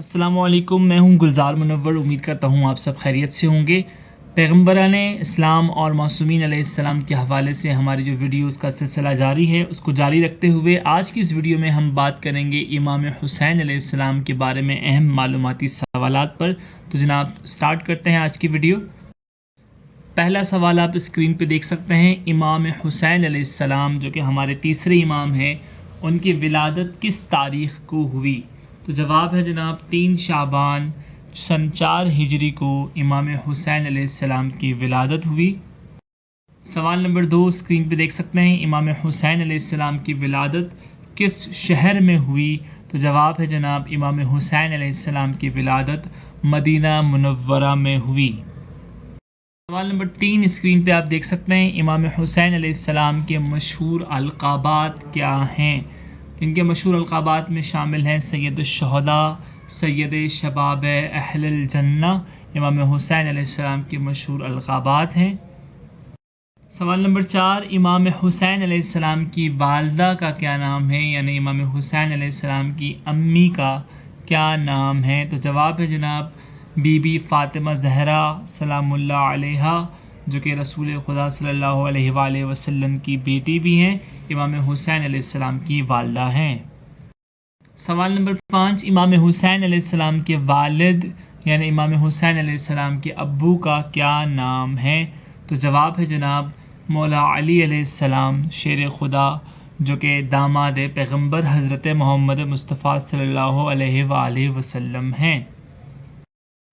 السلام علیکم، میں ہوں گلزار منور۔ امید کرتا ہوں آپ سب خیریت سے ہوں گے۔ پیغمبران اسلام اور معصومین علیہ السلام کے حوالے سے ہماری جو ویڈیوز کا سلسلہ جاری ہے، اس کو جاری رکھتے ہوئے آج کی اس ویڈیو میں ہم بات کریں گے امام حسین علیہ السلام کے بارے میں اہم معلوماتی سوالات پر۔ تو جناب سٹارٹ کرتے ہیں آج کی ویڈیو۔ پہلا سوال آپ اسکرین پہ دیکھ سکتے ہیں۔ امام حسین علیہ السلام جو کہ ہمارے تیسرے امام ہیں، ان کی ولادت کس تاریخ کو ہوئی؟ تو جواب ہے جناب 3 شعبان سن 4 ہجری کو امام حسین علیہ السلام کی ولادت ہوئی۔ سوال نمبر 2 اسکرین پہ دیکھ سکتے ہیں۔ امام حسین علیہ السلام کی ولادت کس شہر میں ہوئی؟ تو جواب ہے جناب امام حسین علیہ السلام کی ولادت مدینہ منورہ میں ہوئی۔ سوال نمبر 3 اسکرین پہ آپ دیکھ سکتے ہیں۔ امام حسین علیہ السلام کے مشہور القابات کیا ہیں؟ ان کے مشہور القابات میں شامل ہیں سید الشہداء، سید شباب اہل الجنہ۔ امام حسین علیہ السلام کے مشہور القابات ہیں۔ سوال نمبر 4 امام حسین علیہ السلام کی والدہ کا کیا نام ہے؟ یعنی امام حسین علیہ السلام کی امی کا کیا نام ہے؟ تو جواب ہے جناب بی بی فاطمہ زہرا سلام اللہ علیہا، جو کہ رسول خدا صلی اللہ علیہ وآلہ وسلم کی بیٹی بھی ہیں، امام حسین علیہ السلام کی والدہ ہیں۔ سوال نمبر 5 امام حسین علیہ السلام کے والد یعنی امام حسین علیہ السلام کے ابو کا کیا نام ہے؟ تو جواب ہے جناب مولا علی علیہ السلام شیر خدا، جو کہ داماد پیغمبر حضرت محمد مصطفیٰ صلی اللہ علیہ وآلہ وسلم ہیں۔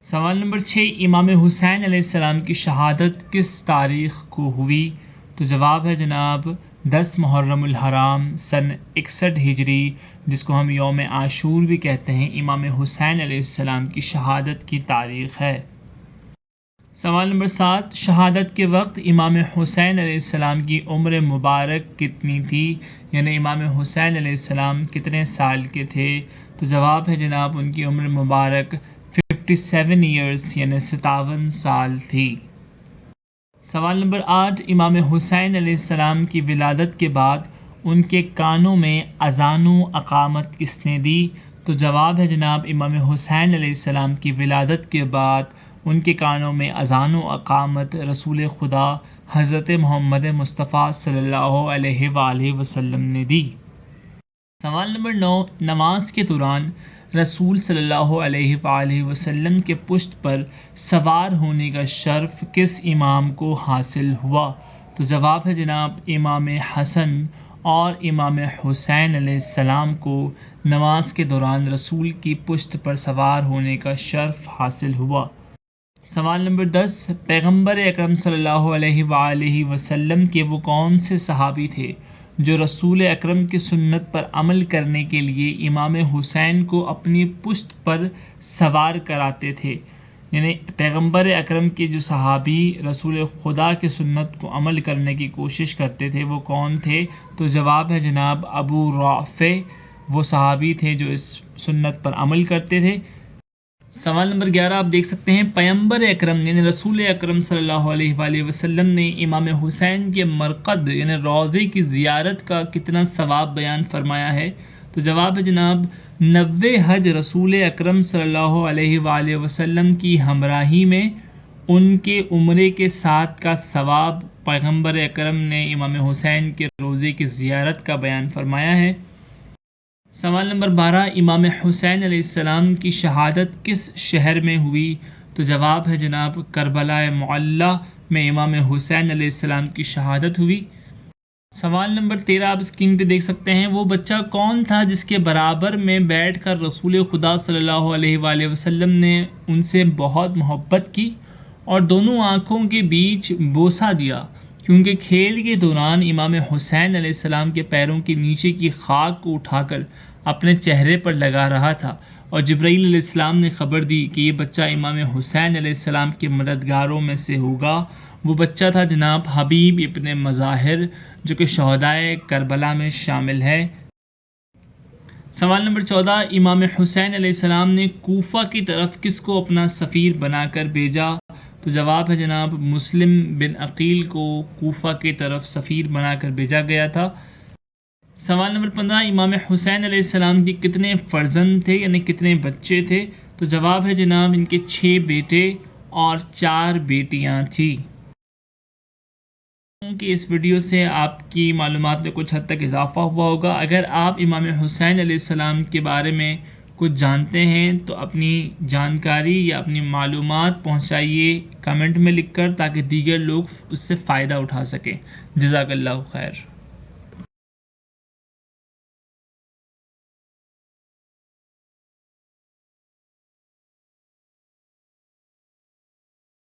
سوال نمبر 6 امام حسین علیہ السلام کی شہادت کس تاریخ کو ہوئی؟ تو جواب ہے جناب 10 محرم الحرام سن 61 ہجری، جس کو ہم یوم عاشور بھی کہتے ہیں، امام حسین علیہ السلام کی شہادت کی تاریخ ہے۔ سوال نمبر 7 شہادت کے وقت امام حسین علیہ السلام کی عمر مبارک کتنی تھی؟ یعنی امام حسین علیہ السلام کتنے سال کے تھے؟ تو جواب ہے جناب ان کی عمر مبارک 57 ایئرس یعنی 57 سال تھی۔ سوال نمبر 8 امام حسین علیہ السلام کی ولادت کے بعد ان کے کانوں میں اذان و اقامت کس نے دی؟ تو جواب ہے جناب امام حسین علیہ السلام کی ولادت کے بعد ان کے کانوں میں اذان و اقامت رسول خدا حضرت محمد مصطفیٰ صلی اللہ علیہ وآلہ وسلم نے دی۔ سوال نمبر 9 نماز کے دوران رسول صلی اللہ علیہ وآلہ وسلم کے پشت پر سوار ہونے کا شرف کس امام کو حاصل ہوا؟ تو جواب ہے جناب امام حسن اور امام حسین علیہ السلام کو نماز کے دوران رسول کی پشت پر سوار ہونے کا شرف حاصل ہوا۔ سوال نمبر 10 پیغمبر اکرم صلی اللہ علیہ وآلہ وسلم کے وہ کون سے صحابی تھے جو رسول اکرم کی سنت پر عمل کرنے کے لیے امام حسین کو اپنی پشت پر سوار کراتے تھے؟ یعنی پیغمبر اکرم کے جو صحابی رسول خدا کی سنت کو عمل کرنے کی کوشش کرتے تھے وہ کون تھے؟ تو جواب ہے جناب ابو رافع، وہ صحابی تھے جو اس سنت پر عمل کرتے تھے۔ سوال نمبر 11 آپ دیکھ سکتے ہیں پیغمبر اکرم یعنی رسول اکرم صلی اللہ علیہ وآلہ وسلم نے امام حسین کے مرقد یعنی روضے کی زیارت کا کتنا ثواب بیان فرمایا ہے؟ تو جواب ہے جناب 90 حج رسول اکرم صلی اللہ علیہ وآلہ وسلم کی ہمراہی میں ان کے عمرے کے ساتھ کا ثواب پیغمبر اکرم نے امام حسین کے روضے کی زیارت کا بیان فرمایا ہے۔ سوال نمبر 12 امام حسین علیہ السلام کی شہادت کس شہر میں ہوئی؟ تو جواب ہے جناب کربلا معلی میں امام حسین علیہ السلام کی شہادت ہوئی۔ سوال نمبر 13 آپ اسکرین پہ دیکھ سکتے ہیں وہ بچہ کون تھا جس کے برابر میں بیٹھ کر رسول خدا صلی اللہ علیہ وآلہ وسلم نے ان سے بہت محبت کی اور دونوں آنکھوں کے بیچ بوسہ دیا، کیونکہ کھیل کے دوران امام حسین علیہ السلام کے پیروں کے نیچے کی خاک کو اٹھا کر اپنے چہرے پر لگا رہا تھا، اور جبرائیل علیہ السلام نے خبر دی کہ یہ بچہ امام حسین علیہ السلام کے مددگاروں میں سے ہوگا۔ وہ بچہ تھا جناب حبیب ابن مظاہر، جو کہ شہدائے کربلا میں شامل ہے۔ سوال نمبر 14 امام حسین علیہ السلام نے کوفہ کی طرف کس کو اپنا سفیر بنا کر بھیجا؟ تو جواب ہے جناب مسلم بن عقیل کو کوفہ کی طرف سفیر بنا کر بھیجا گیا تھا۔ سوال نمبر 15، امام حسین علیہ السلام کے کتنے فرزند تھے، یعنی کتنے بچے تھے؟ تو جواب ہے جناب ان کے 6 بیٹے اور 4 بیٹیاں تھیں۔ کہ اس ویڈیو سے آپ کی معلومات میں کچھ حد تک اضافہ ہوا ہوگا۔ اگر آپ امام حسین علیہ السلام کے بارے میں کچھ جانتے ہیں تو اپنی جانکاری یا اپنی معلومات پہنچائیے کمنٹ میں لکھ کر، تاکہ دیگر لوگ اس سے فائدہ اٹھا سکیں۔ جزاک اللہ خیر۔